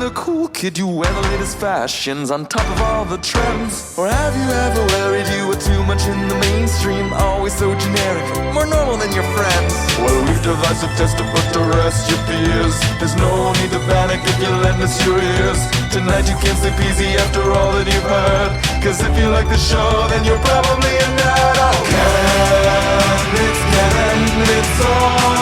the cool kid, you wear the latest fashions on top of all the trends? Or have you ever worried you were too much in the mainstream, always so generic, more normal than your friends? Well, we've devised a test to put to rest your fears. There's no need to panic if you lend us your ears. Tonight you can't sleep easy after all that you've heard, 'cause if you like the show, then you're probably a nerd. Oh, Canon, it's Canon, it's all.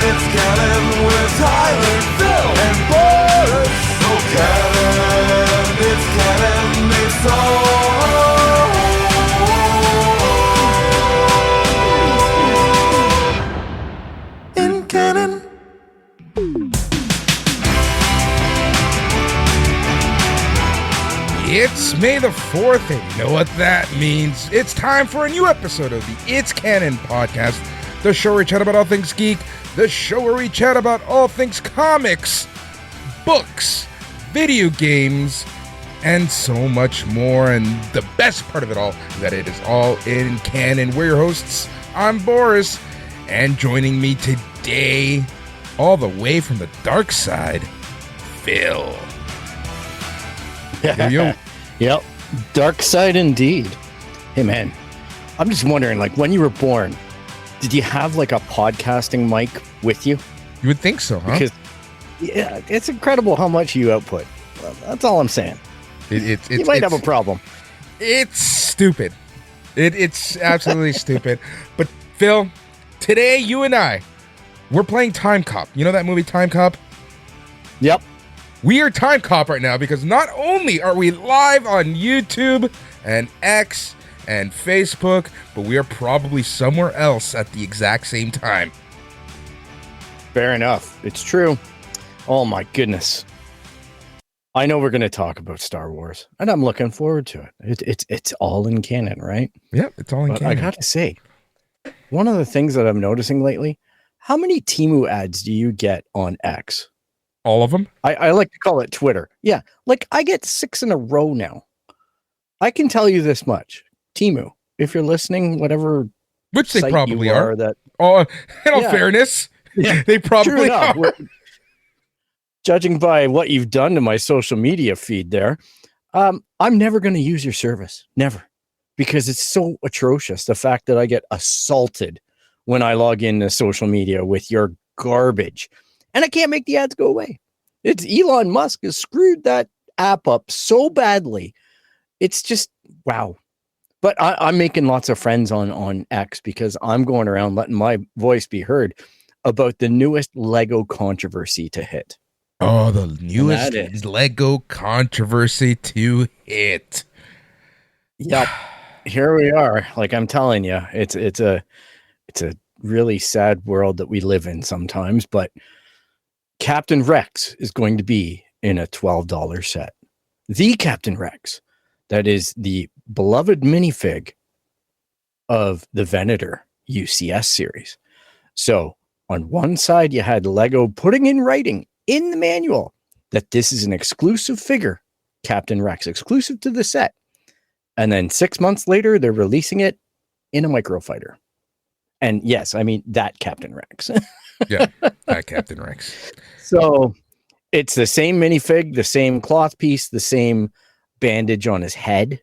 It's Canon with Tyler, Phil, and Boris. Oh, Canon, it's Canon, it's all in Canon. It's May the 4th, and you know what that means. It's time for a new episode of the Its Canon Podcast, the show where we chat about all things geek, the show where we chat about all things comics, books, video games, and so much more. And the best part of it all is that it is all in canon. We're your hosts. I'm Boris, and joining me today, all the way from the dark side, Phil. Yep, dark side indeed. Hey man, I'm just wondering, like, when you were born, did you have like a podcasting mic with you? You would think so, huh? Because yeah, it's incredible how much you output. Well, that's all I'm saying. You might have a problem. It's stupid. It's absolutely stupid. But Phil, today you and I, we're playing Time Cop. You know that movie Time Cop? Yep. We are Time Cop right now because not only are we live on YouTube and X and Facebook, but we are probably somewhere else at the exact same time. Fair enough. It's true. Oh my goodness. I know we're going to talk about Star Wars, and I'm looking forward to it. It's all in canon, right? Yeah, it's all in canon. I got to say, one of the things that I'm noticing lately, how many Temu ads do you get on X? All of them? I like to call it Twitter. Yeah, like I get 6 in a row now. I can tell you this much. Temu, if you're listening, whatever, which they probably are. That, in all fairness, they probably are. Judging by what you've done to my social media feed there, I'm never going to use your service. Never. Because it's so atrocious. The fact that I get assaulted when I log into social media with your garbage. And I can't make the ads go away. It's Elon Musk has screwed that app up so badly. It's just, wow. But I'm making lots of friends on X because I'm going around letting my voice be heard about the newest Lego controversy to hit. Oh, the newest Lego controversy to hit. Yep. Here we are. Like I'm telling you, it's a really sad world that we live in sometimes, but Captain Rex is going to be in a $12 set. The Captain Rex. That is the beloved minifig of the Venator UCS series. So on one side, you had Lego putting in writing in the manual that this is an exclusive figure, Captain Rex, exclusive to the set. And then 6 months later, they're releasing it in a microfighter. And yes, I mean that Captain Rex. Yeah, that Captain Rex. So it's the same minifig, the same cloth piece, the same bandage on his head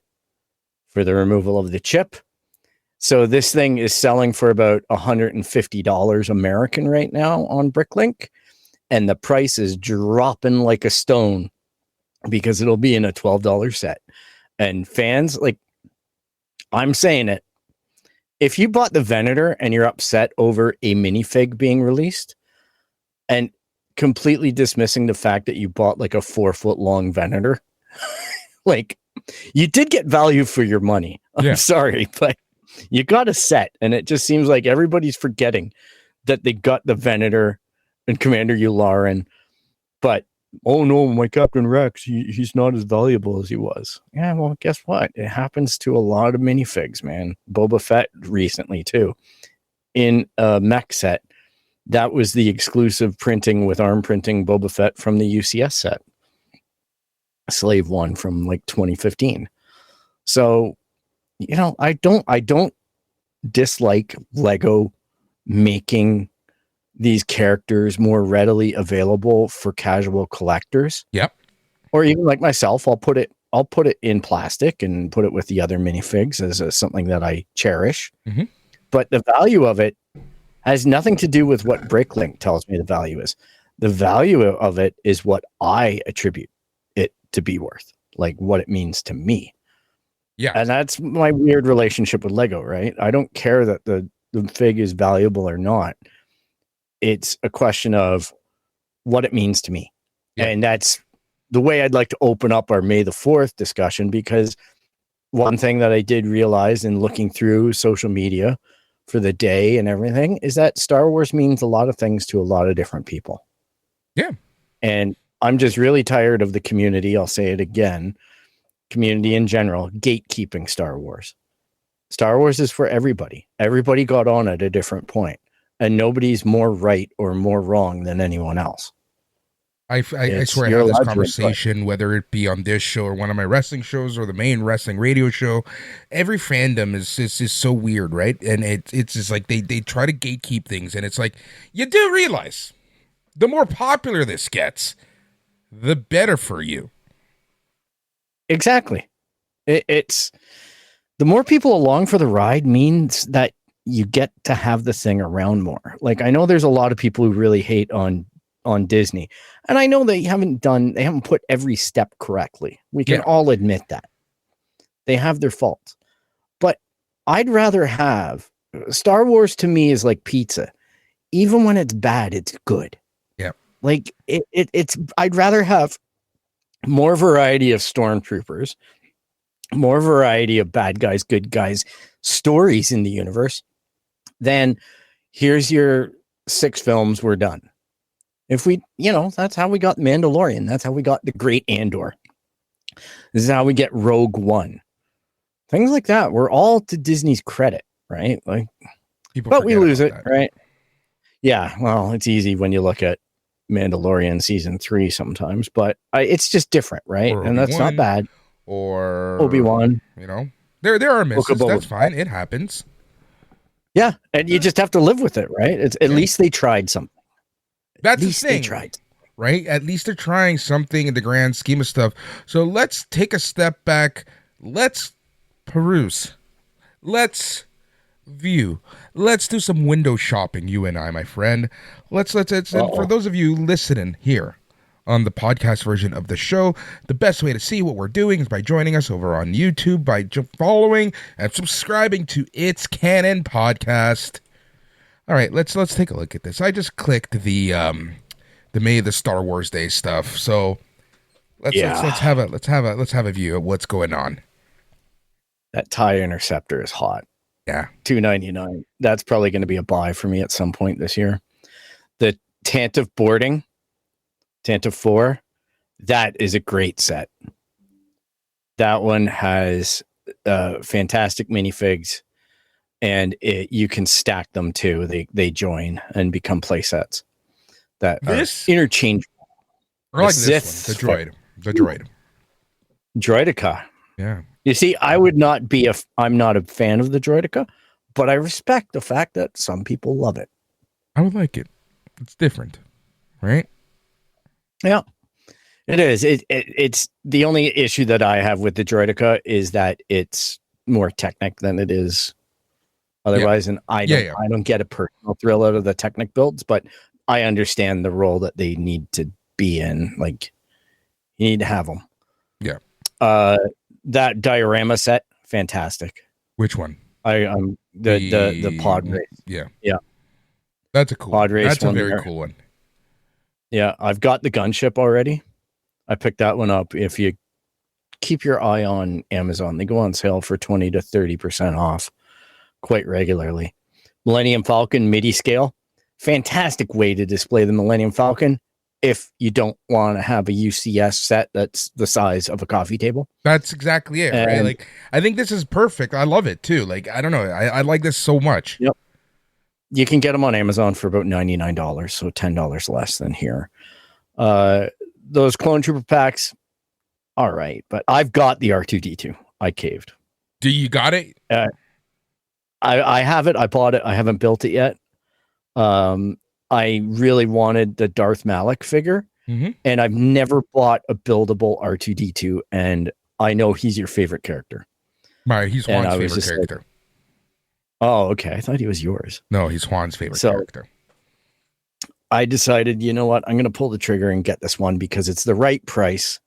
for the removal of the chip. So this thing is selling for about $150 American right now on Bricklink. And the price is dropping like a stone because it'll be in a $12 set. And fans, like, I'm saying it, if you bought the Venator and you're upset over a minifig being released and completely dismissing the fact that you bought like a 4-foot long Venator, like you did get value for your money. I'm sorry, but you got a set. And it just seems like everybody's forgetting that they got the Venator and Commander Yularen, but oh no, my Captain Rex, he's not as valuable as he was. Yeah, well, guess what? It happens to a lot of minifigs, man. Boba Fett recently, too. In a mech set, that was the exclusive printing with arm printing Boba Fett from the UCS set. Slave One from like 2015. So, you know, I don't dislike Lego making these characters more readily available for casual collectors. Yep. Or even like myself, I'll put it in plastic and put it with the other minifigs as something that I cherish. Mm-hmm. But the value of it has nothing to do with what Bricklink tells me the value is. The value of it is what I attribute it to be worth, like what it means to me. Yeah. And that's my weird relationship with Lego, right? I don't care that the fig is valuable or not. It's a question of what it means to me. Yeah. And that's the way I'd like to open up our May the 4th discussion, because one thing that I did realize in looking through social media for the day and everything is that Star Wars means a lot of things to a lot of different people. Yeah. And I'm just really tired of the community. I'll say it again. Community in general, gatekeeping Star Wars. Star Wars is for everybody. Everybody got on at a different point, and nobody's more right or more wrong than anyone else. I swear I have this conversation, whether it be on this show or one of my wrestling shows or the main wrestling radio show. Every fandom is so weird, right? And it's just like they try to gatekeep things, and it's like, you do realize the more popular this gets, the better for you. Exactly. It's the more people along for the ride means that you get to have the thing around more. Like, I know there's a lot of people who really hate on Disney, and I know they haven't put every step correctly. We can all admit that they have their faults, but I'd rather have Star Wars. To me, is like pizza. Even when it's bad, it's good. Yeah. Like it's I'd rather have more variety of stormtroopers, more variety of bad guys, good guys, stories in the universe, than here's your 6 films, we're done. If we, that's how we got Mandalorian. That's how we got The Great Andor. This is how we get Rogue One. Things like that. We're all to Disney's credit, right? Like, but we lose it, right? Yeah. Well, it's easy when you look at Mandalorian season 3 sometimes, but it's just different, right? And that's not bad. Or Obi-Wan. There are misses. That's fine. It happens. Yeah, and you just have to live with it, right? It's at least they tried something. That's the thing, right? At least they're trying something in the grand scheme of stuff. So let's take a step back. Let's peruse. Let's view. Let's do some window shopping, you and I, my friend. Let's and for those of you listening here on the podcast version of the show, the best way to see what we're doing is by joining us over on YouTube, by following and subscribing to Its Canon Podcast. All right, let's take a look at this. I just clicked the May the Star Wars Day stuff. So let's have a view of what's going on. That TIE Interceptor is hot. Yeah, $299. That's probably going to be a buy for me at some point this year. The Tantive Boarding, Tantive 4, that is a great set. That one has fantastic minifigs. And you can stack them too. They join and become play sets that are interchangeable. I like this one, the droid. Droidica. Yeah. You see, I'm not a fan of the Droidica, but I respect the fact that some people love it. I would like it. It's different, right? Yeah, it is. It's the only issue that I have with the Droidica is that it's more Technic than it is otherwise, and I don't get a personal thrill out of the Technic builds, but I understand the role that they need to be in. Like, you need to have them. Yeah. That diorama set, fantastic. Which one? The pod race. Yeah. Yeah. That's a cool pod race. That's a very cool one. Yeah, I've got the gunship already. I picked that one up. If you keep your eye on Amazon, they go on sale for 20 to 30% off quite regularly. Millennium Falcon MIDI scale, fantastic way to display the Millennium Falcon if you don't want to have a UCS set that's the size of a coffee table. That's exactly it, right? Like, I think this is perfect. I love it too. Like, I don't know. I like this so much. Yep. You can get them on Amazon for about $99, so $10 less than here. Those Clone Trooper packs, all right, but I've got the R2-D2. I caved. Do you got it? I have it. I bought it. I haven't built it yet. I really wanted the Darth Malak figure, and I've never bought a buildable R2D2, and I know he's your favorite character. Right, he's Juan's favorite character. Like, oh, okay. I thought he was yours. No, he's Juan's favorite character. I decided, you know what? I'm going to pull the trigger and get this one because it's the right price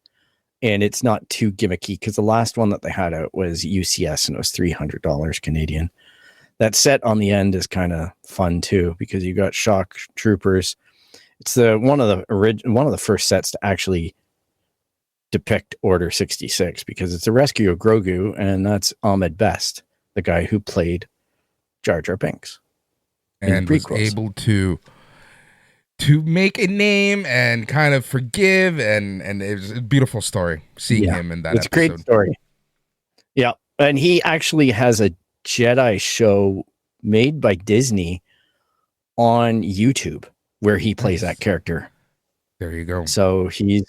and it's not too gimmicky, because the last one that they had out was UCS and it was $300 Canadian. That set on the end is kind of fun too, because you got shock troopers. It's one of the first sets to actually depict Order 66, because it's a rescue of Grogu, and that's Ahmed Best, the guy who played Jar Jar Binks, and was able to make a name and kind of forgive, and it was a beautiful story seeing him in that. It's episode. A great story. Yeah, and he actually has a Jedi show made by Disney on YouTube where he plays that character. There you go. So he's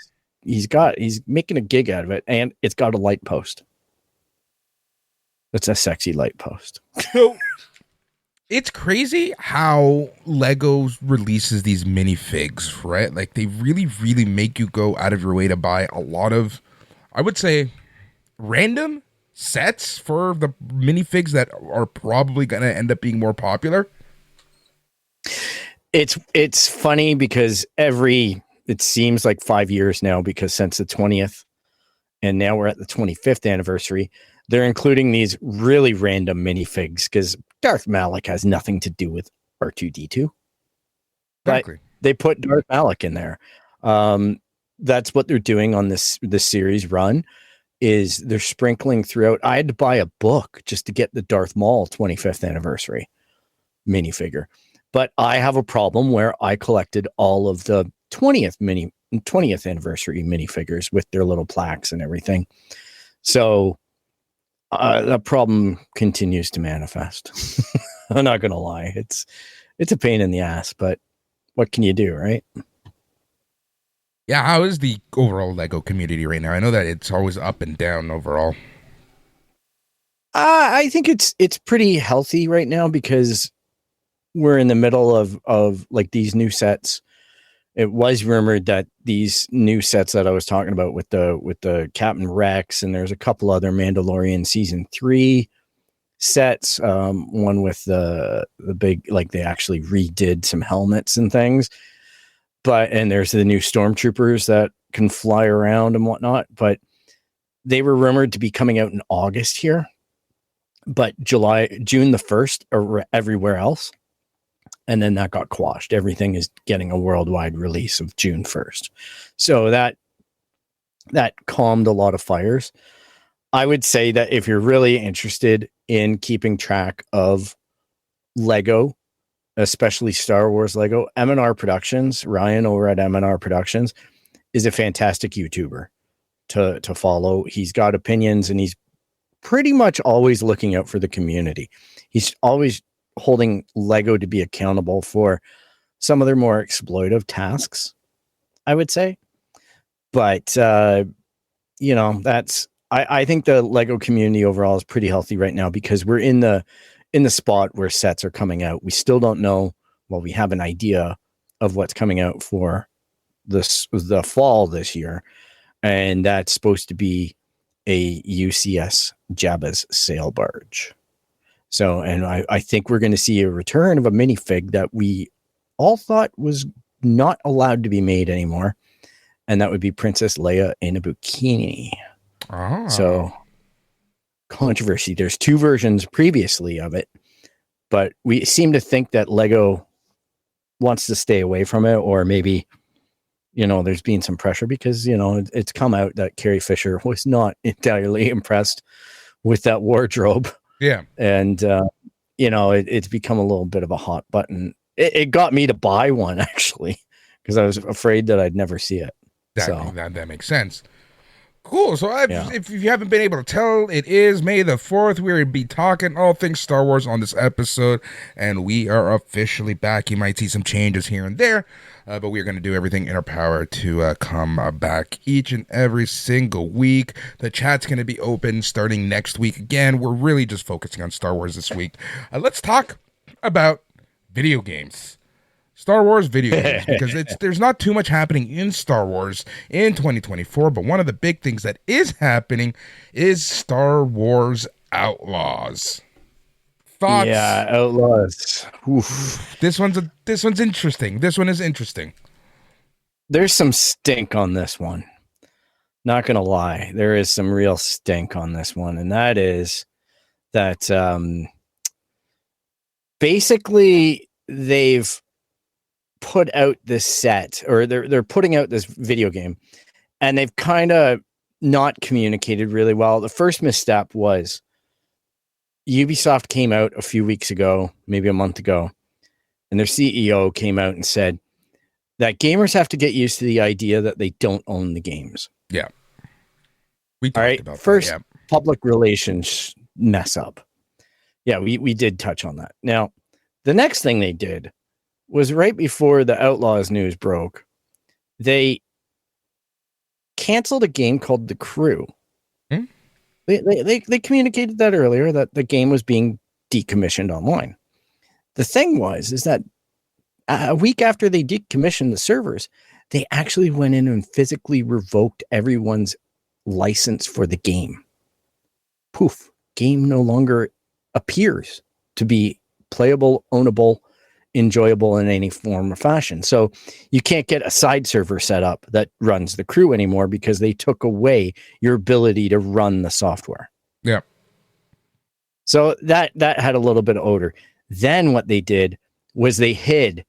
making a gig out of it, and it's got a light post. It's a sexy light post. So it's crazy how Lego releases these minifigs, right? Like, they really, really make you go out of your way to buy a lot of, I would say, random sets for the minifigs that are probably going to end up being more popular. It's funny because it seems like 5 years now, because since the 20th, and now we're at the 25th anniversary, they're including these really random minifigs, because Darth Malak has nothing to do with R2D2. Exactly. But they put Darth Malak in there. That's what they're doing on this series run, is they're sprinkling throughout. I had to buy a book just to get the Darth Maul 25th anniversary minifigure. But I have a problem where I collected all of the 20th anniversary minifigures with their little plaques and everything. So that problem continues to manifest. I'm not going to lie. It's a pain in the ass, but what can you do, right? Yeah, how is the overall Lego community right now? I know that it's always up and down overall. I think it's pretty healthy right now, because we're in the middle of like these new sets. It was rumored that these new sets that I was talking about with the Captain Rex, and there's a couple other Mandalorian season 3 sets, one with the big, like, they actually redid some helmets and things, and there's the new stormtroopers that can fly around and whatnot, but they were rumored to be coming out in August here, but June the 1st or everywhere else. And then that got quashed. Everything is getting a worldwide release of June 1st. So that calmed a lot of fires. I would say that if you're really interested in keeping track of Lego, especially Star Wars Lego, M&R Productions, Ryan over at M&R Productions, is a fantastic YouTuber to follow. He's got opinions, and he's pretty much always looking out for the community. He's always holding Lego to be accountable for some of their more exploitive tasks, I would say. But, I think the Lego community overall is pretty healthy right now, because we're in the spot where sets are coming out. We still don't know. Well, we have an idea of what's coming out for the fall this year. And that's supposed to be a UCS Jabba's sail barge. So, and I think we're going to see a return of a minifig that we all thought was not allowed to be made anymore. And that would be Princess Leia in a bikini. Oh. So, controversy. There's 2 versions previously of it, but we seem to think that Lego wants to stay away from it, or maybe, there's been some pressure, because, it's come out that Carrie Fisher was not entirely impressed with that wardrobe. Yeah. And, it's become a little bit of a hot button. It got me to buy one, actually, because I was afraid that I'd never see it. That makes sense. Cool. So if you haven't been able to tell, it is May the 4th. We'll be talking all things Star Wars on this episode, and we are officially back. You might see some changes here and there, but we're going to do everything in our power to come back each and every single week. The chat's going to be open starting next week. Again, we're really just focusing on Star Wars this week. Let's talk about video games. Star Wars video games, because there's not too much happening in Star Wars in 2024, but one of the big things that is happening is Star Wars Outlaws. Thoughts? Yeah, Outlaws. Oof. This one's interesting. This one is interesting. There's some stink on this one. Not gonna lie, there is some real stink on this one, and that is that basically they've put out this set, or they're putting out this video game, and they've kind of not communicated really well. The first misstep was Ubisoft came out a few weeks ago, maybe a month ago, and their CEO came out and said that gamers have to get used to the idea that they don't own the games. Yeah. We talked about first that, yeah. Public relations mess up. Yeah, we did touch on that. Now, the next thing they did was right before the Outlaws news broke, they canceled a game called The Crew. Hmm? They communicated that earlier, that the game was being decommissioned online. The thing is that a week after they decommissioned the servers, they actually went in and physically revoked everyone's license for the game. Poof, game no longer appears to be playable, ownable, enjoyable in any form or fashion. So you can't get a side server set up that runs The Crew anymore because they took away your ability to run the software. Yeah. So that had a little bit of odor. Then what they did was they hid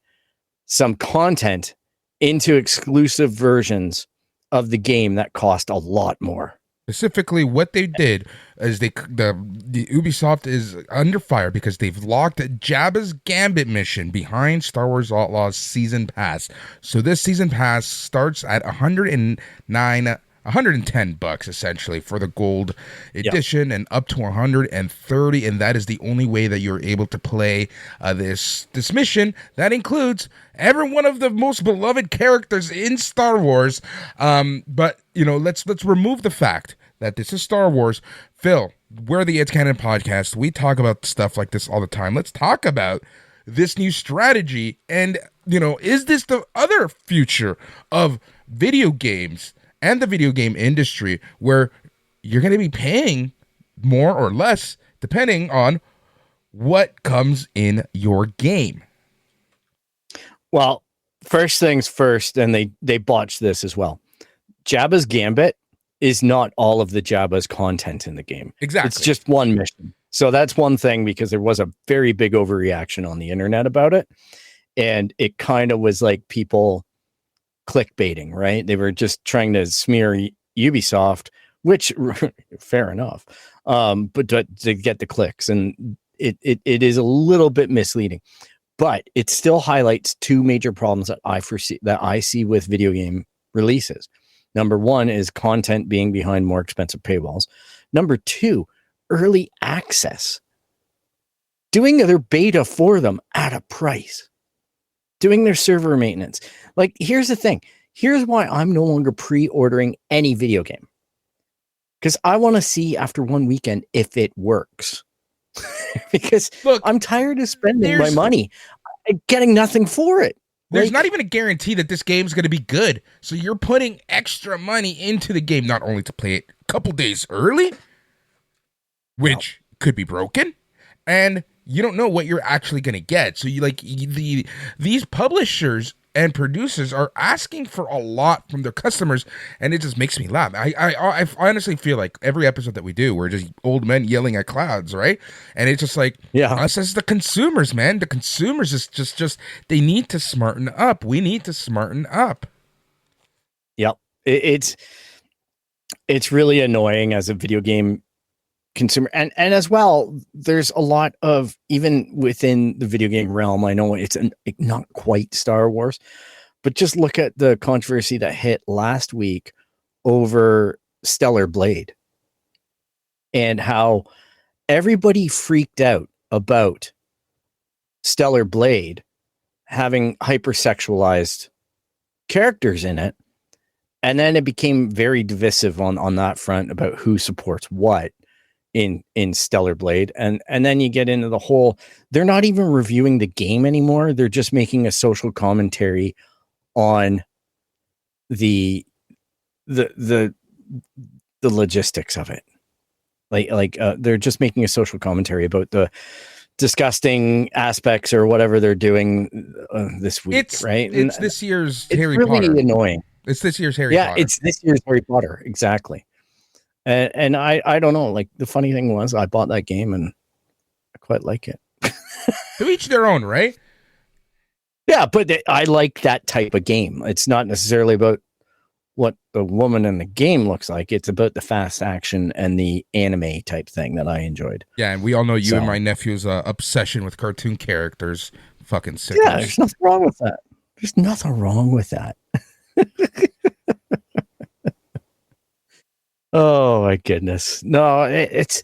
some content into exclusive versions of the game that cost a lot more. Specifically, what they did is the Ubisoft is under fire because they've locked Jabba's Gambit mission behind Star Wars Outlaws Season Pass. So this Season Pass starts at $110 essentially for the gold edition, and up to 130, and that is the only way that you're able to play this mission. That includes every one of the most beloved characters in Star Wars. But let's remove the fact that this is Star Wars. Phil, we're the It's Canon Podcast. We talk about stuff like this all the time. Let's talk about this new strategy, and is this the other future of video games and the video game industry, where you're going to be paying more or less depending on what comes in your game? Well, first things first, and they botched this as well. Jabba's Gambit is not all of the Jabba's content in the game. Exactly. It's just one mission. So that's one thing, because there was a very big overreaction on the internet about it. And it kind of was like people clickbaiting, right? They were just trying to smear Ubisoft, which fair enough, but to get the clicks, and it is a little bit misleading, but it still highlights two major problems that I see with video game releases. Number one is content being behind more expensive paywalls. Number two, early access, doing their beta for them at a price, doing their server maintenance. Like, here's the thing. Here's why I'm no longer pre-ordering any video game. Because I want to see after one weekend if it works. Because look, I'm tired of spending my money getting nothing for it. There's not even a guarantee that this game's going to be good. So you're putting extra money into the game, not only to play it a couple days early, which could be broken, and you don't know what you're actually going to get. So these publishers and producers are asking for a lot from their customers, and it just makes me laugh. I honestly feel like every episode that we do, we're just old men yelling at clouds, right? And it's just like, us as the consumers, man. The consumers is just they need to smarten up. We need to smarten up. Yep. It's really annoying as a video game consumer, and as well, there's a lot of, even within the video game realm, I know it's not quite Star Wars, but just look at the controversy that hit last week over Stellar Blade, and how everybody freaked out about Stellar Blade having hypersexualized characters in it, and then it became very divisive on that front about who supports what. in Stellar Blade, and then you get into the whole, they're not even reviewing the game anymore, they're just making a social commentary on the logistics of it. Like they're just making a social commentary about the disgusting aspects or whatever they're doing this week. Right? It's this year's Harry really Potter. Annoying. It's this year's Harry Potter. Yeah, it's this year's Harry Potter. Exactly. And I don't know. Like, the funny thing was, I bought that game and I quite like it. To each their own, right? Yeah, but I like that type of game. It's not necessarily about what the woman in the game looks like. It's about the fast action and the anime type thing that I enjoyed. Yeah, and we all know you and my nephew's obsession with cartoon characters. Fucking sick. Yeah, there's nothing wrong with that. There's nothing wrong with that. Oh my goodness. No, it's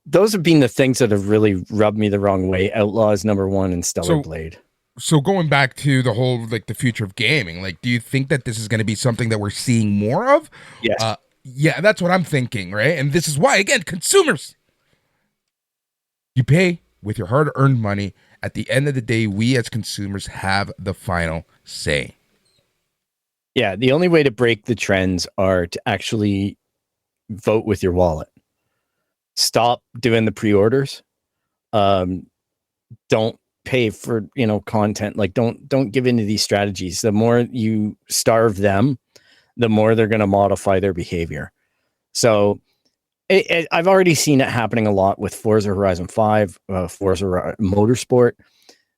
those have been the things that have really rubbed me the wrong way. Outlaws #1 and Stellar Blade. So going back to the whole, like, the future of gaming, like, do you think that this is going to be something that we're seeing more of? Yes. Yeah, that's what I'm thinking, right? And this is why, again, consumers, you pay with your hard-earned money. At the end of the day, we as consumers have the final say. Yeah, the only way to break the trends are to actually vote with your wallet. Stop doing the pre-orders. Don't pay for, content. Like, don't give into these strategies. The more you starve them, the more they're going to modify their behavior. So I've already seen it happening a lot with Forza Horizon 5, Forza Motorsport.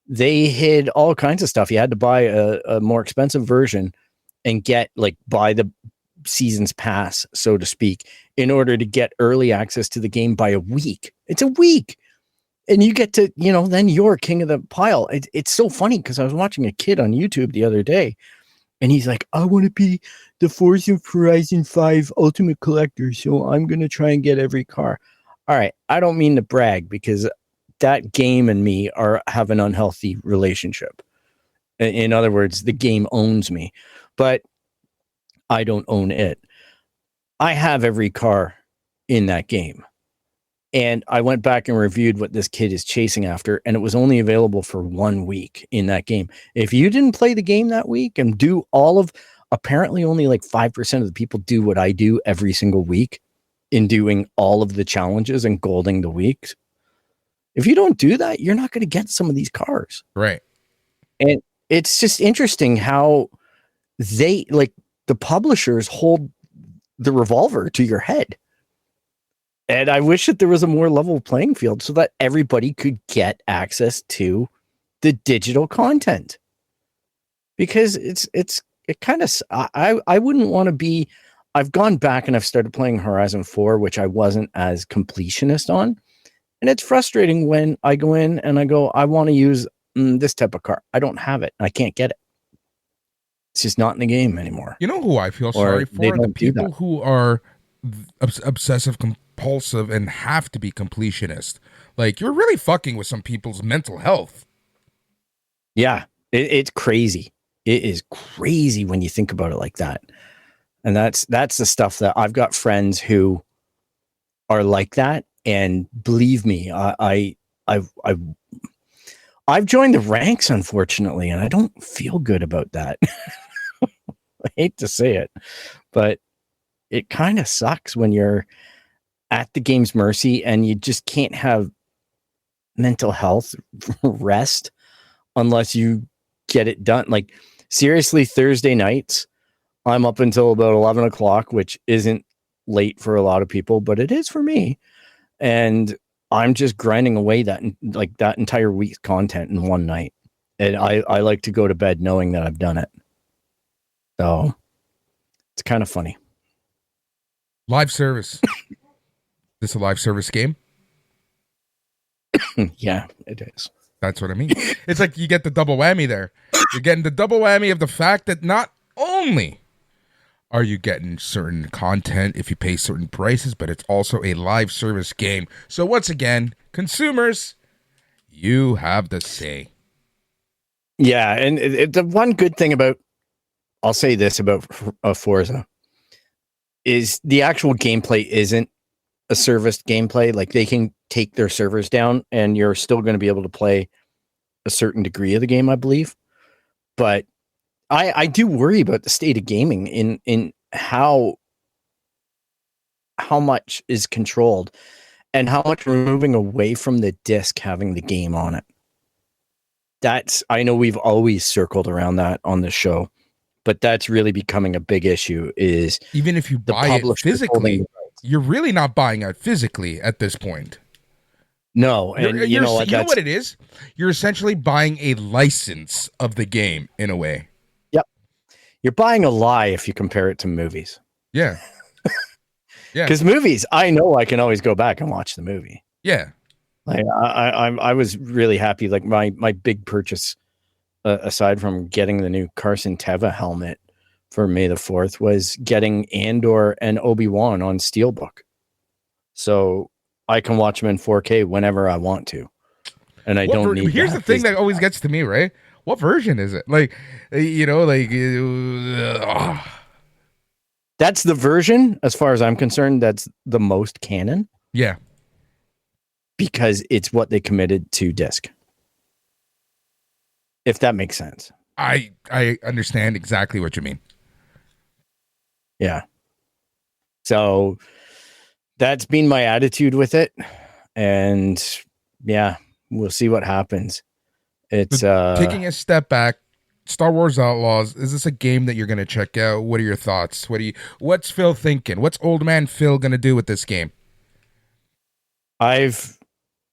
They hid all kinds of stuff. You had to buy a more expensive version and buy the season's pass, so to speak, in order to get early access to the game by a week. It's a week. And you get to, then you're king of the pile. It's so funny because I was watching a kid on YouTube the other day, and he's like, I want to be the Forza Horizon 5 Ultimate Collector, so I'm going to try and get every car. All right, I don't mean to brag, because that game and me have an unhealthy relationship. In other words, the game owns me, but I don't own it. I have every car in that game. And I went back and reviewed what this kid is chasing after, and it was only available for 1 week in that game. If you didn't play the game that week and do apparently only like 5% of the people do what I do every single week in doing all of the challenges and golding the weeks. If you don't do that, you're not going to get some of these cars. Right. And it's just interesting how the publishers hold the revolver to your head. And I wish that there was a more level playing field so that everybody could get access to the digital content. Because it kind of, I wouldn't want to be, I've gone back and I've started playing Horizon 4, which I wasn't as completionist on. And it's frustrating when I go in and I go, I want to use this type of car. I don't have it. I can't get it. It's just not in the game anymore. You know who I feel sorry for? The people who are obsessive compulsive and have to be completionist. Like, you're really fucking with some people's mental health. Yeah, it's crazy. It is crazy when you think about it like that. And that's the stuff that I've got friends who are like that. And believe me, I've joined the ranks, unfortunately, and I don't feel good about that. I hate to say it, but it kind of sucks when you're at the game's mercy and you just can't have mental health rest unless you get it done. Like, seriously, Thursday nights, I'm up until about 11 o'clock, which isn't late for a lot of people, but it is for me. And I'm just grinding away that entire week's content in one night. And I like to go to bed knowing that I've done it. So it's kind of funny. Live service. This a live service game? Yeah, it is. That's what I mean. It's like you get the double whammy there. You're getting the double whammy of the fact that not only are you getting certain content if you pay certain prices, but it's also a live service game. So once again, consumers, you have the say. Yeah, and the one good thing about, I'll say this about Forza, is the actual gameplay isn't a serviced gameplay. Like they can take their servers down and you're still going to be able to play a certain degree of the game, I believe. But I do worry about the state of gaming in how much is controlled and how much we're moving away from the disc having the game on it. I know we've always circled around that on the show, but that's really becoming a big issue. Is even if you buy it physically, you're really not buying it physically at this point. No, and you know what it is? You're essentially buying a license of the game in a way. Yep. You're buying a lie if you compare it to movies. Yeah. Yeah. Because movies, I know I can always go back and watch the movie. Yeah. Like I was really happy. Like my big purchase, aside from getting the new Carson Teva helmet for May the 4th, was getting Andor and Obi-Wan on Steelbook. So I can watch them in 4K whenever I want to. And I don't need. Here's the thing that always gets to me, right? What version is it? Like, that's the version, as far as I'm concerned, that's the most canon. Yeah. Because it's what they committed to disc. If that makes sense. I understand exactly what you mean. Yeah. So that's been my attitude with it. And yeah, we'll see what happens. It's taking a step back. Star Wars Outlaws, is this a game that you're going to check out? What are your thoughts? What's Phil thinking? What's old man Phil going to do with this game? I've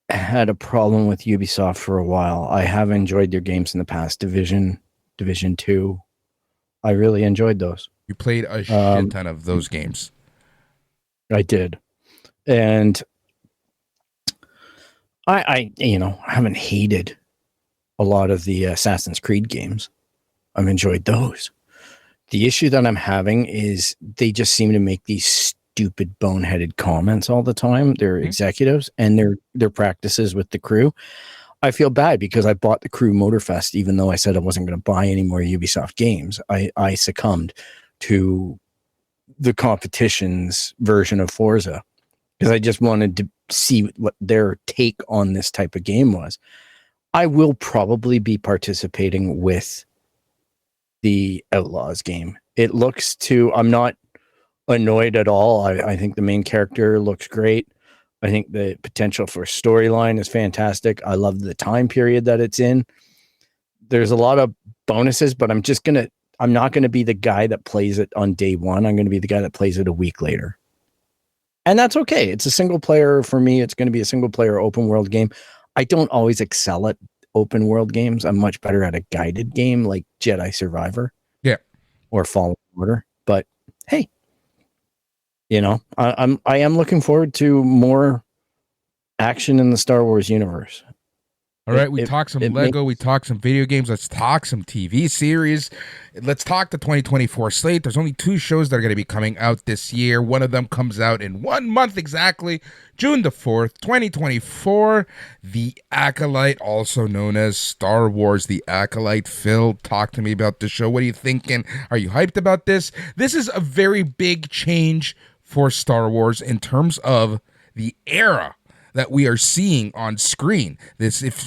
had a problem with Ubisoft for a while. I have enjoyed their games in the past. Division 2. I really enjoyed those. You played a shit ton of those games. I did. And I haven't hated a lot of the Assassin's Creed games. I've enjoyed those. The issue that I'm having is they just seem to make these stupid boneheaded comments all the time. They're executives and their practices with the crew. I feel bad because I bought the Crew Motorfest, even though I said I wasn't going to buy any more Ubisoft games. I succumbed to the competition's version of Forza because I just wanted to see what their take on this type of game was. I will probably be participating with the Outlaws game. It looks I'm not annoyed at all. I think the main character looks great. I think the potential for storyline is fantastic. I love the time period that it's in. There's a lot of bonuses, but I'm not going to be the guy that plays it on day one. I'm going to be the guy that plays it a week later. And that's okay. It's a single player for me. It's going to be a single player open world game. I don't always excel at open world games. I'm much better at a guided game like Jedi Survivor. Yeah. Or Fallen Order. But hey, I am looking forward to more action in the Star Wars universe. All right, we talked some Lego, we talked some video games, let's talk some TV series. Let's talk the 2024 slate. There's only 2 shows that are going to be coming out this year. One of them comes out in 1 month exactly, June the 4th, 2024. The Acolyte, also known as Star Wars The Acolyte. Phil, talk to me about the show. What are you thinking? Are you hyped about this? This is a very big change for Star Wars in terms of the era that we are seeing on screen.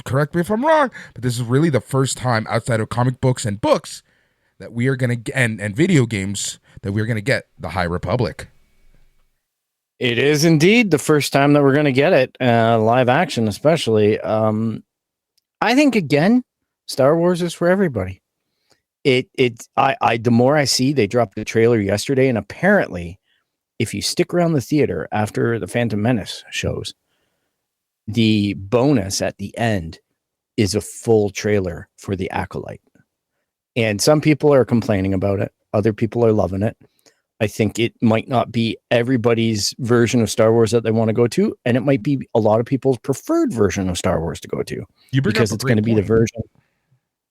Correct me if I'm wrong, but this is really the first time outside of comic books and books that we are going to and video games that we're going to get the High Republic. It is indeed the first time that we're going to get it, live action especially. I think again, Star Wars is for everybody. The more I see, they dropped the trailer yesterday, and apparently, if you stick around the theater after the Phantom Menace shows, the bonus at the end is a full trailer for the Acolyte. And some people are complaining about it. Other people are loving it. I think it might not be everybody's version of Star Wars that they want to go to. And it might be a lot of people's preferred version of Star Wars to go to. Because it's going to be the version.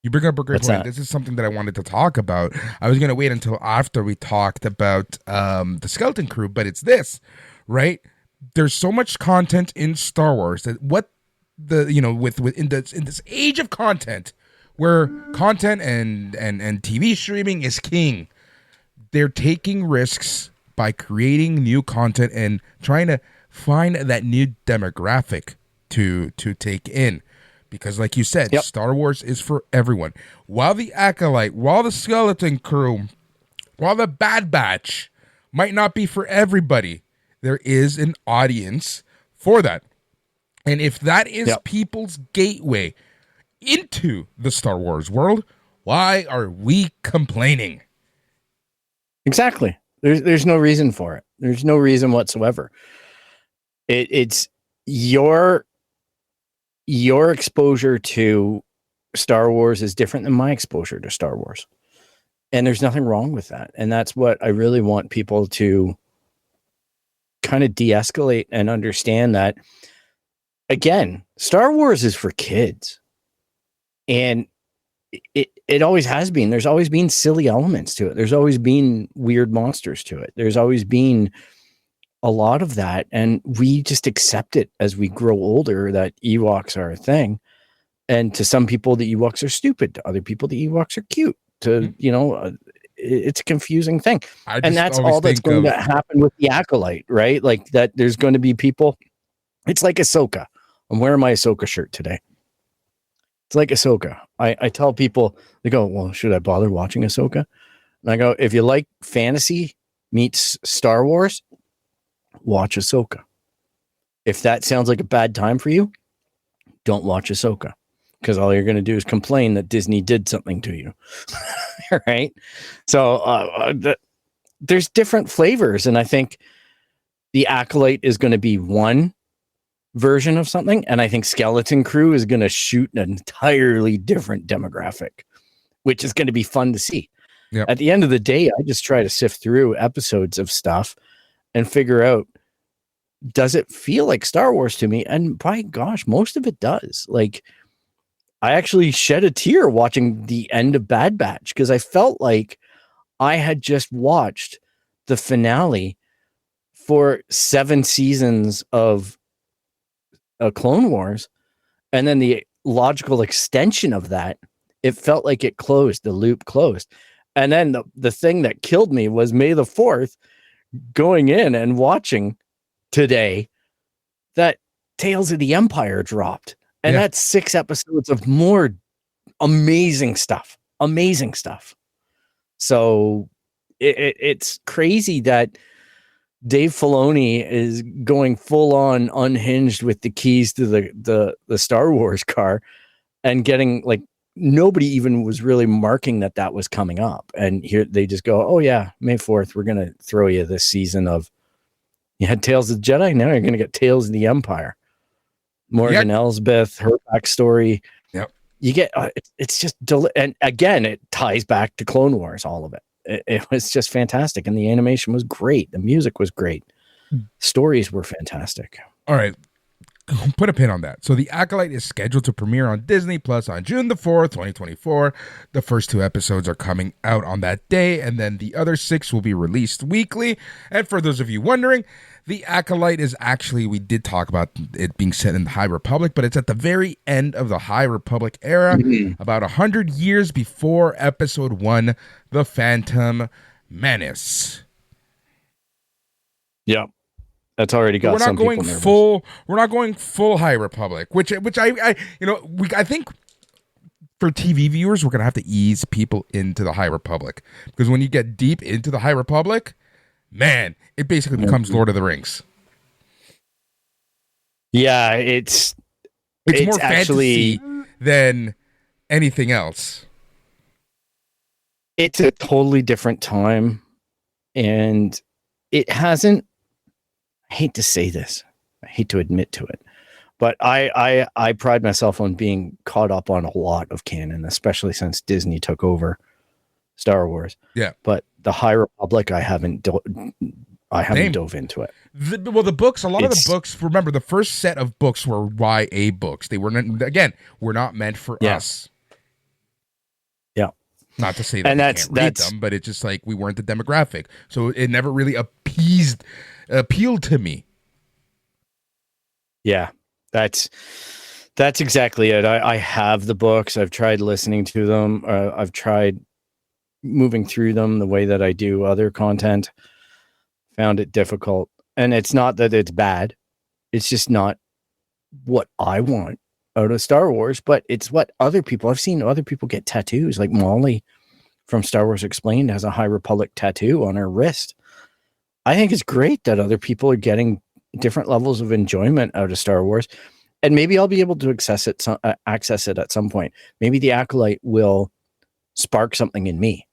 You bring up a great point. This is something that I wanted to talk about. I was going to wait until after we talked about the Skeleton Crew, but it's this, right? There's so much content in Star Wars that in this age of content where content and TV streaming is king, they're taking risks by creating new content and trying to find that new demographic to take in. Because like you said, Yep. Star Wars is for everyone. While the Acolyte, while the Skeleton Crew, while the Bad Batch might not be for everybody, there is an audience for that. And if that is people's gateway into the Star Wars world, why are we complaining? Exactly. There's no reason for it. There's no reason whatsoever. It's your exposure to Star Wars is different than my exposure to Star Wars. And there's nothing wrong with that. And that's what I really want people to kind of de-escalate and understand that, again, Star Wars is for kids. And it always has been. There's always been silly elements to it. There's always been weird monsters to it. There's always been a lot of that. And we just accept it as we grow older that Ewoks are a thing. And to some people, the Ewoks are stupid. To other people, the Ewoks are cute. To, it's a confusing thing. And that's all that's going to happen with the Acolyte, right? Like that there's going to be people. It's like Ahsoka. I'm wearing my Ahsoka shirt today. It's like Ahsoka. I tell people, they go, well, should I bother watching Ahsoka? And I go, if you like fantasy meets Star Wars, watch Ahsoka. If that sounds like a bad time for you, don't watch Ahsoka. Because all you're going to do is complain that Disney did something to you. Right? So there's different flavors. And I think the Acolyte is going to be one version of something. And I think Skeleton Crew is going to shoot an entirely different demographic, which is going to be fun to see. Yep. At the end of the day, I just try to sift through episodes of stuff and figure out, does it feel like Star Wars to me? And by gosh, most of it does. Like, I actually shed a tear watching the end of Bad Batch because I felt like I had just watched the finale for 7 seasons of Clone Wars. And then the logical extension of that, it felt like it closed, the loop closed. And then the thing that killed me was May the 4th going in and watching today that Tales of the Empire dropped. And that's 6 episodes of more amazing stuff. Amazing stuff. So it's crazy that Dave Filoni is going full on unhinged with the keys to the Star Wars car and getting like nobody even was really marking that was coming up. And here they just go, oh yeah, May 4th, we're going to throw you this season of, you had Tales of the Jedi. Now you're going to get Tales of the Empire. Morgan Elsbeth, her backstory. Yep. You get it's just and again it ties back to Clone Wars. All of it. It was just fantastic, and the animation was great. The music was great. Stories were fantastic. All right, put a pin on that. So the Acolyte is scheduled to premiere on Disney Plus on June the 4th, 2024. The first 2 episodes are coming out on that day, and then the other 6 will be released weekly. And for those of you wondering, the Acolyte is actually, we did talk about it being set in the High Republic, but it's at the very end of the High Republic era, about 100 years before Episode 1, The Phantom Menace. Yeah. That's already got we're not some going people nervous. We're not going full High Republic, which I I think for TV viewers we're gonna have to ease people into the High Republic, because when you get deep into the High Republic, man, it basically becomes Lord of the Rings. Yeah, it's more actually fantasy than anything else. It's a totally different time, and it hasn't. I hate to say this. I hate to admit to it, but I pride myself on being caught up on a lot of canon, especially since Disney took over Star Wars. Yeah. But the High Republic, I haven't dove into it. The books, a lot of the books, remember the first set of books were YA books. They were not meant for us. Yeah. Not to say that we can't read them, but it's just like we weren't the demographic. So it never really appealed to me. Yeah, that's exactly it. I have the books. I've tried listening to them. I've tried moving through them the way that I do other content. Found it difficult. And it's not that it's bad. It's just not what I want out of Star Wars, but it's what other people, I've seen other people get tattoos. Like Molly from Star Wars Explained has a High Republic tattoo on her wrist. I think it's great that other people are getting different levels of enjoyment out of Star Wars. And maybe I'll be able to access it at some point. Maybe the Acolyte will spark something in me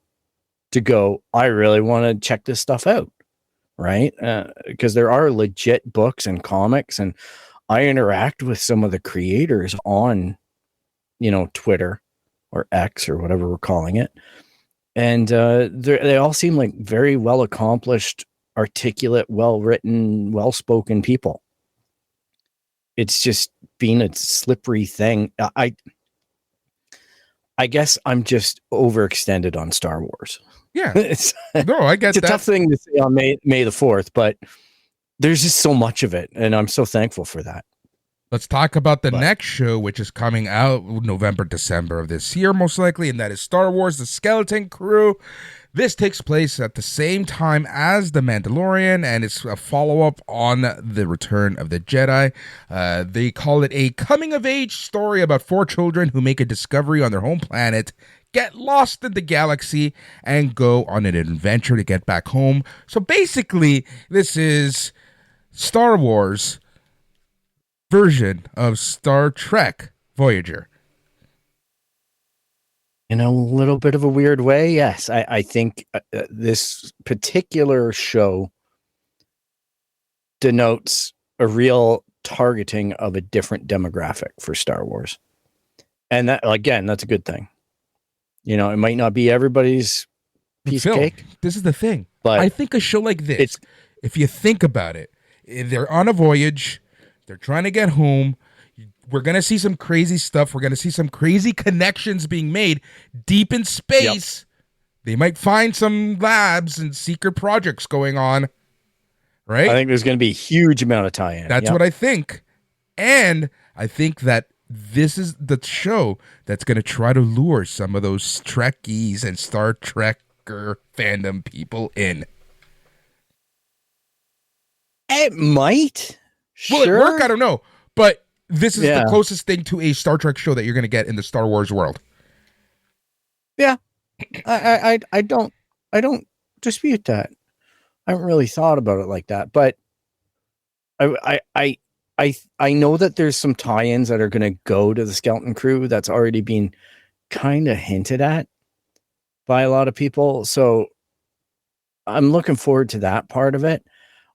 to go, I really want to check this stuff out, right? Because there are legit books and comics, and I interact with some of the creators on, Twitter or X or whatever we're calling it. And they all seem like very well accomplished, articulate, well-written, well-spoken people. It's just been a slippery thing. I guess I'm just overextended on Star Wars. Yeah. No, I get it's a that. tough thing to say on May the 4th, but there's just so much of it, and I'm so thankful for that. Let's talk about the next show, which is coming out November, December of this year, most likely, and that is Star Wars: The Skeleton Crew. This takes place at the same time as The Mandalorian, and it's a follow-up on The Return of the Jedi. They call it a coming-of-age story about 4 children who make a discovery on their home planet, get lost in the galaxy, and go on an adventure to get back home. So basically, this is Star Wars version of Star Trek Voyager. In a little bit of a weird way, yes. I think this particular show denotes a real targeting of a different demographic for Star Wars. And that, again, that's a good thing. It might not be everybody's piece of cake. This is the thing. But I think a show like this, if you think about it, they're on a voyage, they're trying to get home. We're going to see some crazy stuff. We're going to see some crazy connections being made deep in space. Yep. They might find some labs and secret projects going on, right? I think there's going to be a huge amount of tie-in. That's what I think. And I think that this is the show that's going to try to lure some of those Trekkies and Star Trekker fandom people in. It might. Will it work? I don't know. But this is the closest thing to a Star Trek show that you're going to get in the Star Wars world. Yeah. I don't dispute that. I haven't really thought about it like that, but I know that there's some tie-ins that are going to go to the Skeleton Crew that's already been kind of hinted at by a lot of people. So I'm looking forward to that part of it,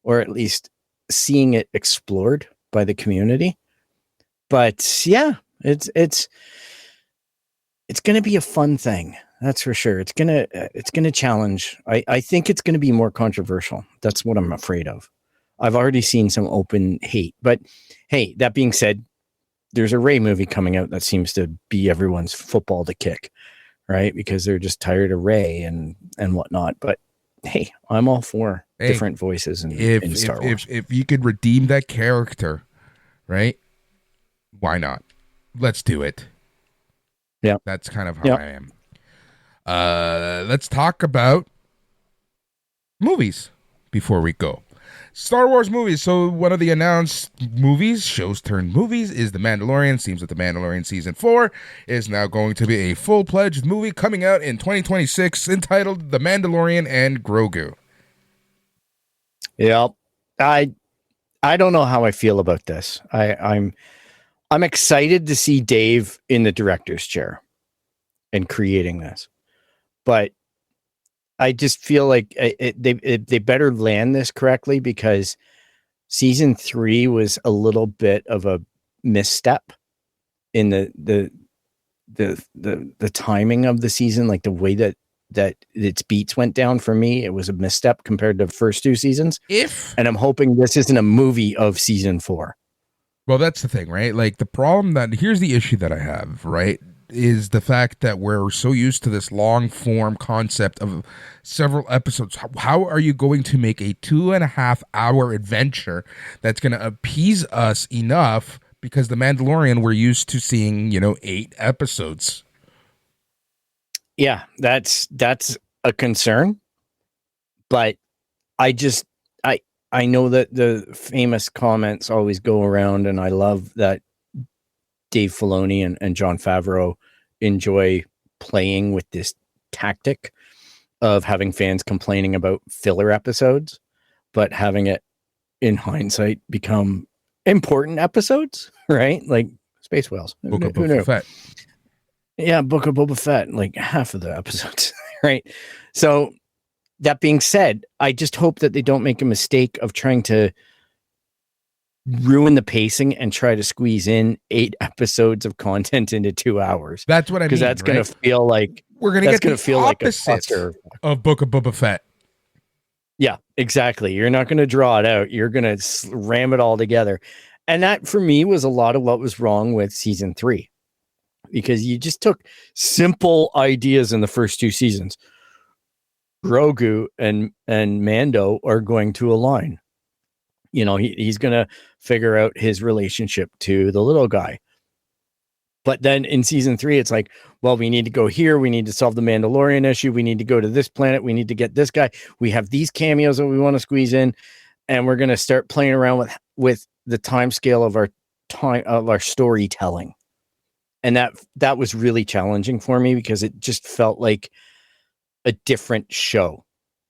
or at least seeing it explored by the community. But yeah, it's going to be a fun thing. That's for sure. It's going to challenge. I think it's going to be more controversial. That's what I'm afraid of. I've already seen some open hate, but hey, that being said, there's a Rey movie coming out that seems to be everyone's football to kick, right? Because they're just tired of Rey and whatnot. But hey, I'm all for different voices in Star Wars. If you could redeem that character, right? Why not? Let's do it. Yeah. That's kind of how I am. Let's talk about movies before we go. Star Wars movies. So one of the announced movies, shows turned movies, is The Mandalorian. Seems that The Mandalorian Season 4 is now going to be a full-fledged movie coming out in 2026 entitled The Mandalorian and Grogu. Yeah. I don't know how I feel about this. I'm excited to see Dave in the director's chair and creating this, but I just feel like they better land this correctly, because season 3 was a little bit of a misstep in the timing of the season, like the way that its beats went down for me. It was a misstep compared to the first 2 seasons. And I'm hoping this isn't a movie of season 4. Well, that's the thing, right? Like here's the issue that I have, right? Is the fact that we're so used to this long form concept of several episodes. How are you going to make a 2.5 hour adventure that's going to appease us enough? Because The Mandalorian, we're used to seeing, 8 episodes. Yeah, that's a concern, but I know that the famous comments always go around, and I love that Dave Filoni and Jon Favreau enjoy playing with this tactic of having fans complaining about filler episodes, but having it in hindsight become important episodes, right? Like Space Whales. Book of Boba Fett. Yeah, Book of Boba Fett, like half of the episodes, right? So that being said, I just hope that they don't make a mistake of trying to ruin the pacing and try to squeeze in 8 episodes of content into 2 hours. That's what I mean. Because that's going to feel like we're going to get the opposite of Book of Boba Fett. Yeah, exactly. You're not going to draw it out. You're going to ram it all together. And that, for me, was a lot of what was wrong with season 3. Because you just took simple ideas in the first 2 seasons. Grogu and Mando are going to align. You know, he's going to figure out his relationship to the little guy. But then in season 3, it's like, well, we need to go here. We need to solve the Mandalorian issue. We need to go to this planet. We need to get this guy. We have these cameos that we want to squeeze in. And we're going to start playing around with the time scale of our storytelling. And that was really challenging for me because it just felt like a different show.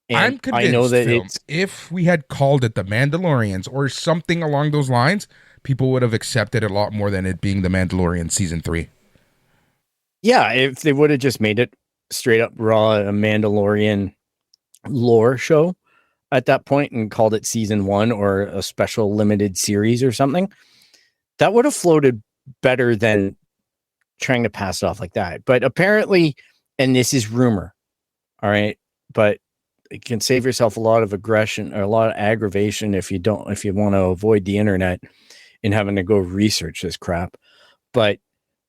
And I'm convinced, I know that if we had called it The Mandalorians or something along those lines, people would have accepted it a lot more than it being The Mandalorian season 3. Yeah, if they would have just made it straight up raw, a Mandalorian lore show at that point and called it season 1 or a special limited series or something, that would have floated better than trying to pass it off like that. But apparently, and this is rumor, all right, but you can save yourself a lot of aggression or a lot of aggravation if you want to avoid the internet and having to go research this crap. But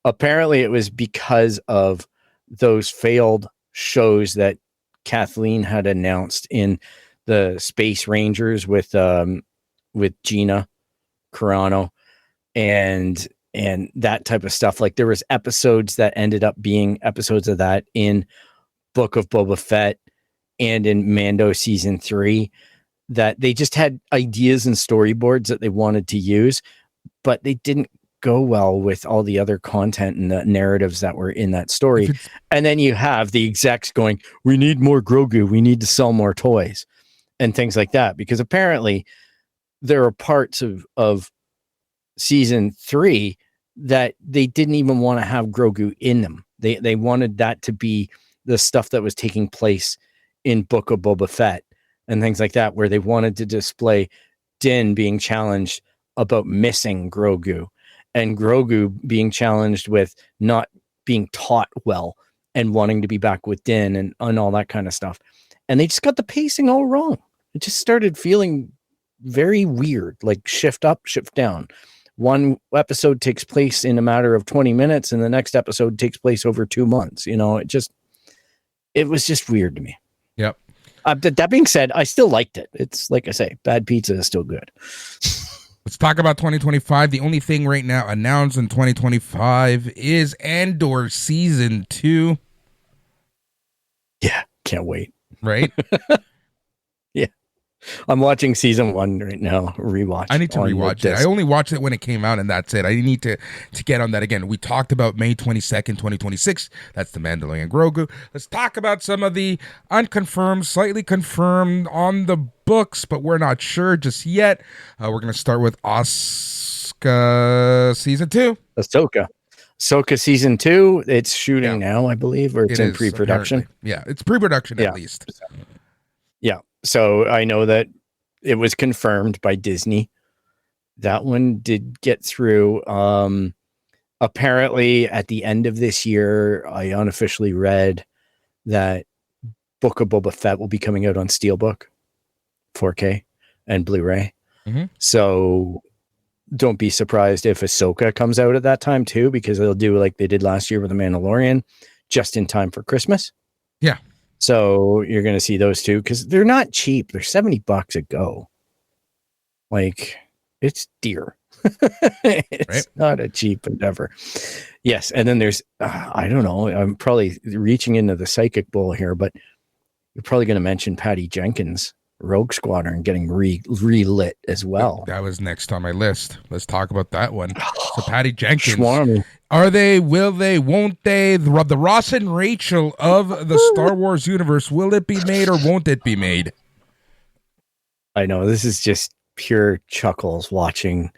apparently it was because of those failed shows that Kathleen had announced in the Space Rangers with Gina Carano and that type of stuff. Like there was episodes that ended up being episodes of that in Book of Boba Fett and in Mando season 3 that they just had ideas and storyboards that they wanted to use, but they didn't go well with all the other content and the narratives that were in that story. And then you have the execs going, we need more Grogu. We need to sell more toys and things like that. Because apparently there are parts of season 3 that they didn't even want to have Grogu in them. They wanted that to be the stuff that was taking place in Book of Boba Fett and things like that, where they wanted to display Din being challenged about missing Grogu and Grogu being challenged with not being taught well and wanting to be back with Din and all that kind of stuff. And they just got the pacing all wrong. It just started feeling very weird, like shift up, shift down. One episode takes place in a matter of 20 minutes and the next episode takes place over 2 months. You know, it was just weird to me. Yep. That being said, I still liked it. It's like I say, bad pizza is still good. Let's talk about 2025. The only thing right now announced in 2025 is Andor season 2. Yeah, can't wait. Right? Yeah. I'm watching season 1 right now, rewatch. I need to rewatch it. I only watched it when it came out and that's it. I need to get on that again. We talked about May 22nd, 2026. That's the Mandalorian Grogu. Let's talk about some of the unconfirmed, slightly confirmed on the books, but we're not sure just yet. We're going to start with Ahsoka season 2. Ahsoka season 2. It's shooting now, I believe, or it's in pre-production. Apparently. Yeah, it's pre-production at least. Yeah. So I know that it was confirmed by Disney. That one did get through. Apparently at the end of this year, I unofficially read that Book of Boba Fett will be coming out on Steelbook, 4K and Blu-ray. Mm-hmm. So don't be surprised if Ahsoka comes out at that time too, because they'll do like they did last year with The Mandalorian, just in time for Christmas. Yeah. So you're going to see those two because they're not cheap. They're $70 a go. Like it's dear. It's not a cheap endeavor. Yes. And then there's, I don't know, I'm probably reaching into the psychic bowl here, but you're probably going to mention Patty Jenkins Rogue Squadron getting relit as well. That was next on my list. Let's talk about that one. So Patty Jenkins. Schwarmy. Are they, will they, won't they? The Ross and Rachel of the Star Wars universe. Will it be made or won't it be made? I know, this is just pure chuckles watching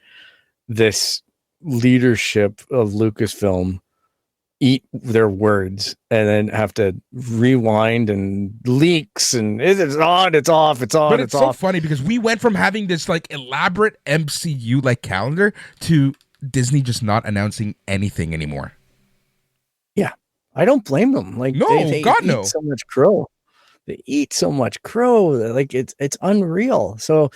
this leadership of Lucasfilm eat their words and then have to rewind and leaks and it's on, it's off, it's on, but it's so off. funny because we went from having this like elaborate MCU like calendar to Disney just not announcing anything anymore. Yeah, I don't blame them. Like, no, they God eat no. so much crow. They eat so much crow. Like it's unreal. So,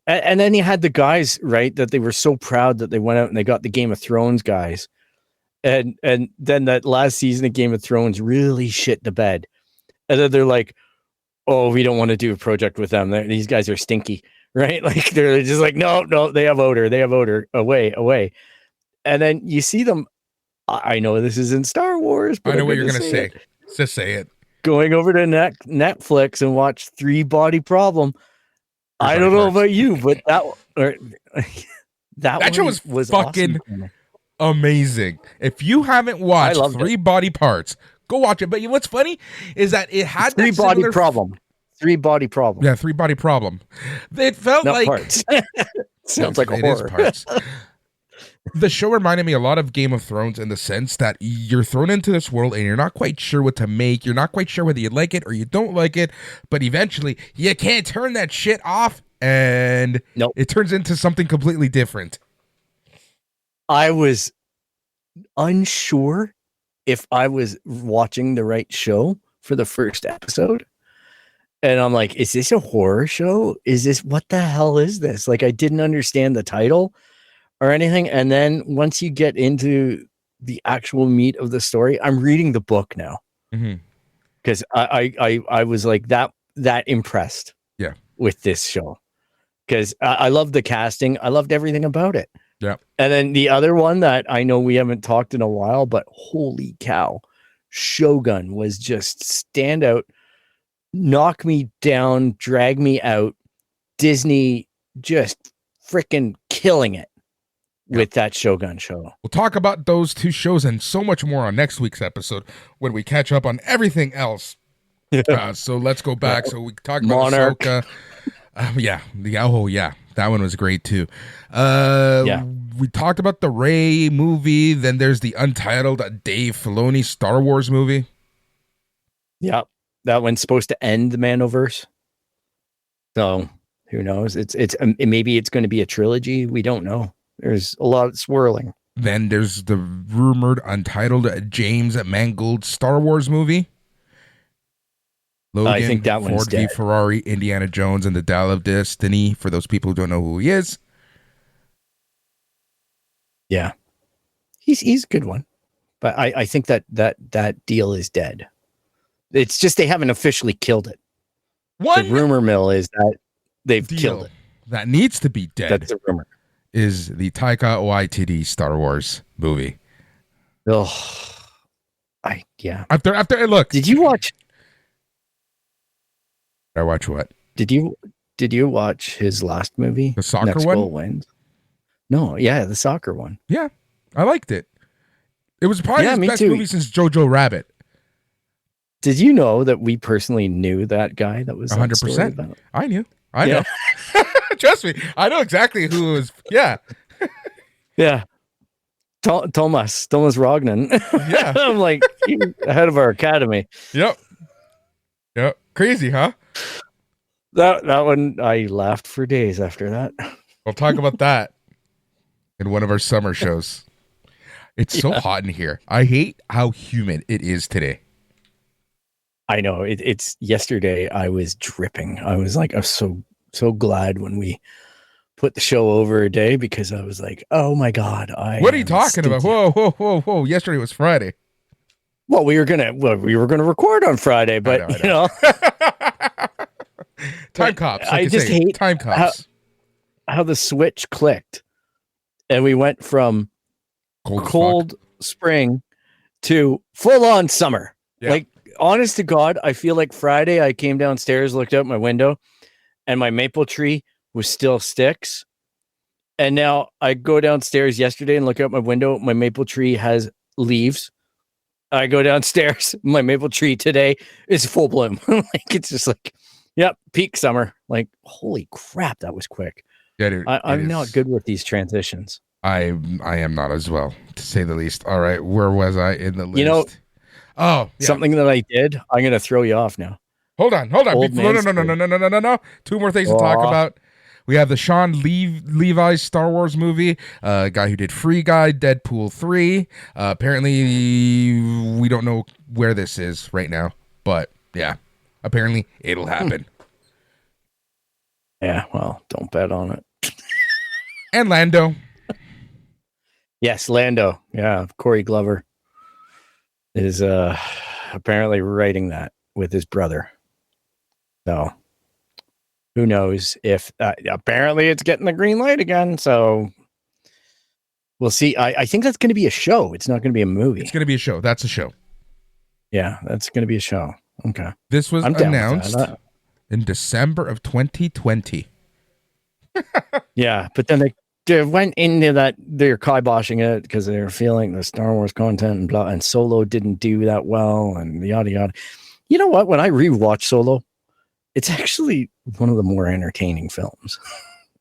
and then you had the guys, right, that they were so proud that they went out and they got the Game of Thrones guys. And then that last season of Game of Thrones really shit the bed. And then they're like, oh, we don't want to do a project with them. These guys are stinky, right? Like they're just like, no, they have odor, away. And then you see them. I know this is in Star Wars, but I know what you're going to say. Just say it. Going over to Netflix and watch 3 Body Problem. I don't know about you, but that show was fucking awesome. Amazing. If you haven't watched 3 Body Parts, go watch it. But what's funny is that it had 3 Body Problem. 3 Body Problem. Yeah, 3 Body Problem. It felt not like parts. Sounds like a horror. Parts. The show reminded me a lot of Game of Thrones in the sense that you're thrown into this world and you're not quite sure what to make. You're not quite sure whether you like it or you don't like it. But eventually, you can't turn that shit off and it turns into something completely different. I was unsure if I was watching the right show for the first episode. And I'm like, is this a horror show? What the hell is this? Like, I didn't understand the title or anything. And then once you get into the actual meat of the story, I'm reading the book now. Because I was like that impressed with this show. Because I loved the casting. I loved everything about it. Yeah. And then the other one that I know we haven't talked in a while, but holy cow, Shogun was just standout, knock me down, drag me out. Disney just freaking killing it with that Shogun show. We'll talk about those 2 shows and so much more on next week's episode when we catch up on everything else. So let's go back. So we talked about Ahsoka. That one was great too. We talked about the Rey movie. Then there's the untitled Dave Filoni Star Wars movie. Yeah, that one's supposed to end the Mandoverse. So who knows? Maybe it's going to be a trilogy. We don't know. There's a lot of swirling. Then there's the rumored untitled James Mangold Star Wars movie. Logan, I think that one's Ford v Ferrari, Indiana Jones, and the Dial of Destiny. For those people who don't know who he is, yeah, he's a good one, but I think that deal is dead. It's just they haven't officially killed it. The rumor mill is that they've killed it. That needs to be dead. That's the rumor. Is the Taika Waititi Star Wars movie? Oh, After look, did you watch? I watch what? Did you watch his last movie? The soccer Next one? Goal Wins? No, yeah, the soccer one. Yeah, I liked it. It was probably his best movie since Jojo Rabbit. Did you know that we personally knew that guy that was 100%? I knew. I know. Trust me. I know exactly who it was. Yeah. Yeah. Thomas Rognan. Yeah. I'm like, ahead of our academy. Yep. Crazy, huh? That one, I laughed for days after that. We'll talk about that in one of our summer shows. It's so hot in here. I hate how humid it is today. I know. It's yesterday I was dripping. I was like, I'm so glad when we put the show over a day because I was like, oh my God. What are you talking about? Whoa. Yesterday was Friday. Well, we were gonna record on Friday, but I know. Time cops. I just hate time cops. How the switch clicked, and we went from cold spring to full on summer. Yeah. Like, honest to God, I feel like Friday I came downstairs, looked out my window, and my maple tree was still sticks. And now I go downstairs yesterday and look out my window. My maple tree has leaves. I go downstairs. My maple tree today is full bloom. Like, it's just like, yep, peak summer. Like, holy crap, that was quick. Yeah, dude, I'm not good with these transitions. I am not as well, to say the least. All right, where was I in the list? You know, yeah. Something that I did. I'm gonna throw you off now. Hold on. No. 2 more things to talk about. We have the Sean Levi's Star Wars movie, guy who did Free Guy, Deadpool 3. Apparently, we don't know where this is right now, but yeah, apparently it'll happen. Yeah, well, don't bet on it. And Lando. Yes, Lando. Yeah, Corey Glover is apparently writing that with his brother. So who knows if apparently it's getting the green light again. So we'll see. I think that's going to be a show. It's not going to be a movie. It's going to be a show. That's a show. Yeah, that's going to be a show. Okay. This was announced in December of 2020. Yeah, but then they went into that. They're kiboshing it because they're feeling the Star Wars content and blah. And Solo didn't do that well, and yada yada. You know what? When I rewatch Solo, it's actually one of the more entertaining films.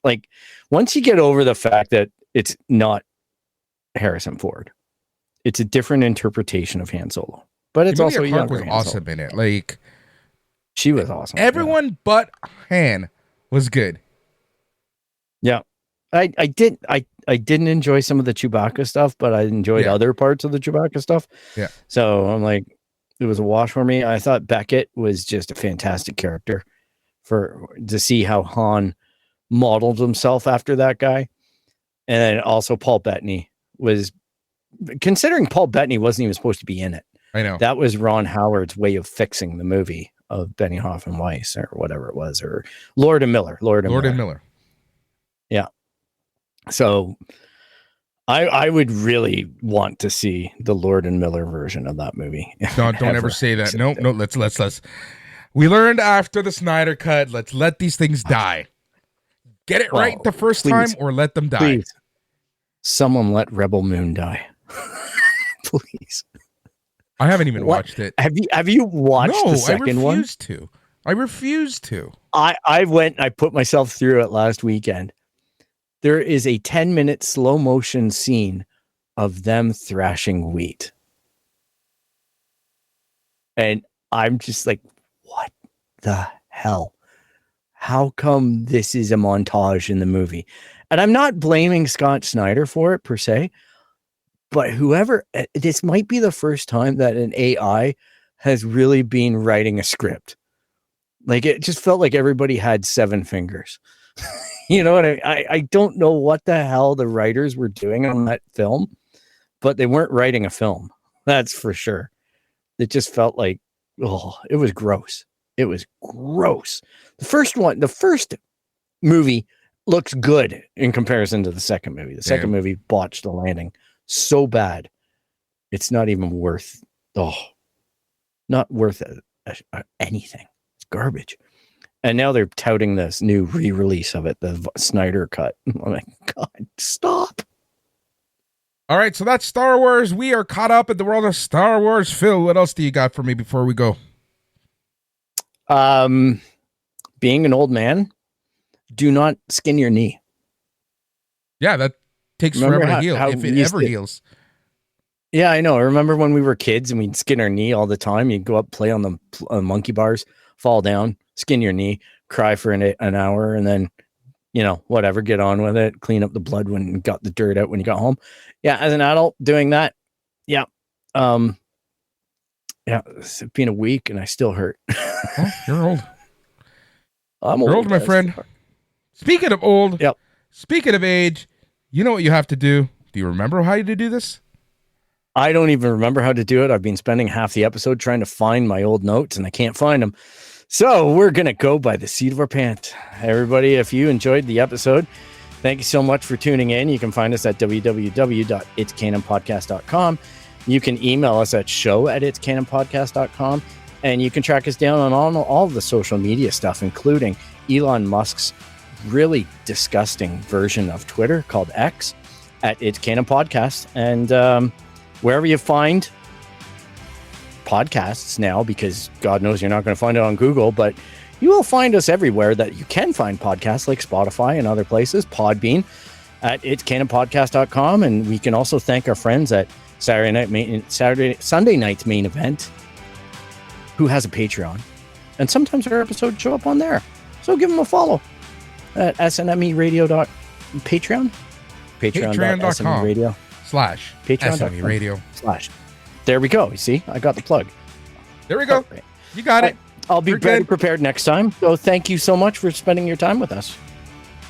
Like, once you get over the fact that it's not Harrison Ford, it's a different interpretation of Han Solo. But it's also Clarke was awesome in it. Like, she was awesome. Everyone but Han was good. Yeah, I didn't enjoy some of the Chewbacca stuff, but I enjoyed other parts of the Chewbacca stuff. Yeah. So I'm like, it was a wash for me. I thought Beckett was just a fantastic character to see how Han modeled himself after that guy. And then also Paul Bettany was, considering Paul Bettany wasn't even supposed to be in it. I know. That was Ron Howard's way of fixing the movie of Benny Hoffman Weiss or whatever it was, or Lord and Miller. Lord and Miller. Yeah. So I would really want to see the Lord and Miller version of that movie. Don't ever say that. No, let's. We learned after the Snyder Cut, let's let these things die. Get it right the first time or let them die. Please. Someone let Rebel Moon die. Please. I haven't even watched it. Have you watched the second one? I refuse to. I put myself through it last weekend. There is a 10-minute slow motion scene of them thrashing wheat. And I'm just like, what the hell? How come this is a montage in the movie? And I'm not blaming Scott Snyder for it per se, but this might be the first time that an AI has really been writing a script. Like, it just felt like everybody had 7 fingers. You know what I don't know what the hell the writers were doing on that film, but they weren't writing a film. That's for sure. It just felt like, it was gross. It was gross. The first movie looks good in comparison to the second movie. The second movie botched the landing so bad. It's not even worth, not worth anything. It's garbage. And now they're touting this new re-release of it, the Snyder Cut. I'm like, God, stop. All right, so that's Star Wars. We are caught up in the world of Star Wars. Phil, what else do you got for me before we go? Being an old man, do not skin your knee. Yeah, that takes forever to heal, if it ever heals. Yeah, I know. I remember when we were kids and we'd skin our knee all the time. You'd go up, play on the monkey bars, fall down, skin your knee, cry for an hour, and then, whatever, get on with it, clean up the blood when you got the dirt out when you got home. Yeah, as an adult doing that, it's been a week and I still hurt. Oh, you're old. You're old, my friend. Speaking of old, speaking of age, you know what you have to do. Do you remember how to do this? I don't even remember how to do it. I've been spending half the episode trying to find my old notes and I can't find them. So we're going to go by the seat of our pants. Everybody, if you enjoyed the episode, thank you so much for tuning in. You can find us at www.itscanonpodcast.com. You can email us at show@itscanonpodcast.com. And you can track us down on all the social media stuff, including Elon Musk's really disgusting version of Twitter called X at Its Canon Podcast. And wherever you find podcasts now, because God knows you're not going to find it on Google, but you will find us everywhere that you can find podcasts, like Spotify and other places, Podbean, at itscanonpodcast.com. And we can also thank our friends at Sunday night's main event, who has a Patreon, and sometimes our episodes show up on there. So give them a follow at snmeradio.patreon. Patreon.com radio /. SME Radio /. There we go. You see, I got the plug. There we go. Right. You got it. I'll be better prepared next time. So thank you so much for spending your time with us.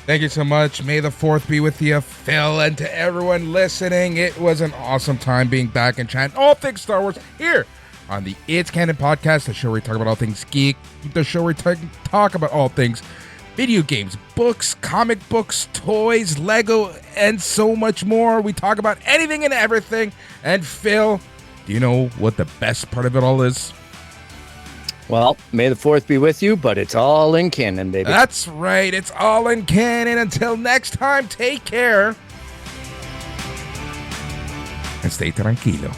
Thank you so much. May the 4th be with you, Phil, and to everyone listening. It was an awesome time being back and chatting all things Star Wars here on the It's Canon Podcast, the show where we talk about all things geek, the show where we talk about all things video games, books, comic books, toys, Lego, and so much more. We talk about anything and everything. And Phil, do you know what the best part of it all is? Well, may the 4th be with you, but it's all in canon, baby. That's right. It's all in canon. Until next time, take care. And stay tranquilo.